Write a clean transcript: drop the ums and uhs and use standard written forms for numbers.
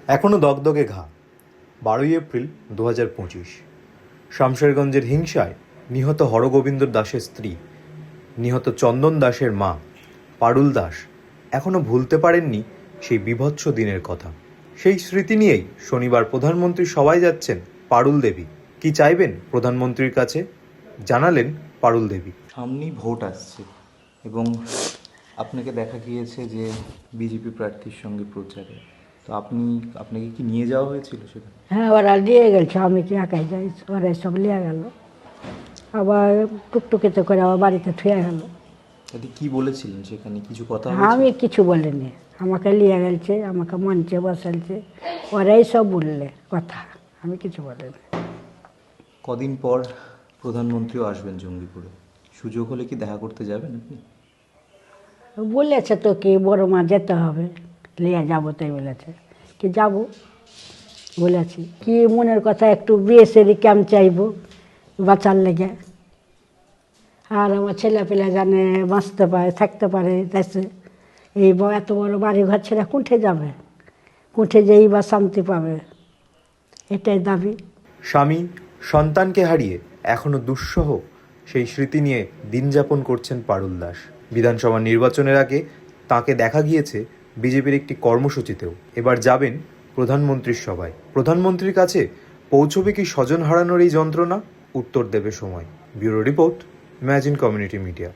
এখনও দগদগে ঘা। 12ই এপ্রিল 2025। শামশেরগঞ্জের হিংসায় নিহত হরগোবিন্দ দাসের স্ত্রী, নিহত চন্দন দাসের মা পারুল দাস এখনও ভুলতে পারেননি সেই বীভৎস দিনের কথা। সেই স্মৃতি নিয়েই শনিবার প্রধানমন্ত্রী সভায় যাচ্ছেন পারুল দেবী। কি চাইবেন প্রধানমন্ত্রীর কাছে, জানালেন পারুল দেবী। সামনেই ভোট আসছে এবং আপনাকে দেখা গিয়েছে যে বিজেপি প্রার্থীর সঙ্গে প্রচারে, তো আপনাকে কি নিয়ে যাওয়া হয়েছিল সেখানে? হ্যাঁ, ওরা নিয়ে গেছে, আমি কি একাই যাই? ওরা সব নিয়ে গেল, আবার টুকটুকিতে করে আমার বাড়িতে থুয়ে গেল। তাতে কি বলেছিলেন সেখানে, কিছু কথা আমি কিছু বলিনি, আমাকে নিয়ে গেছে, আমাকে মঞ্চে বসালছে, ওরাই সব বললে কথা, আমি কিছু বলিনি। কদিন পর প্রধানমন্ত্রীও আসবেন জঙ্গিপুরে, সুযোগ হলে কি দেখা করতে যাবেন আপনি? বলেছে তো কি বড় মা যেতে হবে, নিয়ে যাবো তাই বলেছে, কি যাব বলেছি। কি মনের কথা, একটু বিএসএর ক্যাম্প চাইবো বাঁচার লেগে, আর আমার ছেলেপেলে জানে বাঁচতে পারে, থাকতে পারে দেশে। এই এত বড় বাড়ি ঘর ছেড়ে কোঠে যাবে, কোঠে যেই বা শান্তি পাবে, এটাই দাবি। স্বামী সন্তানকে হারিয়ে এখনও দুঃসহ সেই স্মৃতি নিয়ে দিন যাপন করছেন পারুল দাস। বিধানসভা নির্বাচনের আগে তাকে দেখা গিয়েছে বিজেপির একটি কর্মসূচিতেও। এবার যাবেন প্রধানমন্ত্রীর সভায়। প্রধানমন্ত্রীর কাছে পৌঁছবে কি স্বজন হারানোর এই যন্ত্রণা? উত্তর দেবে সময়। Bureau report, imagine community media.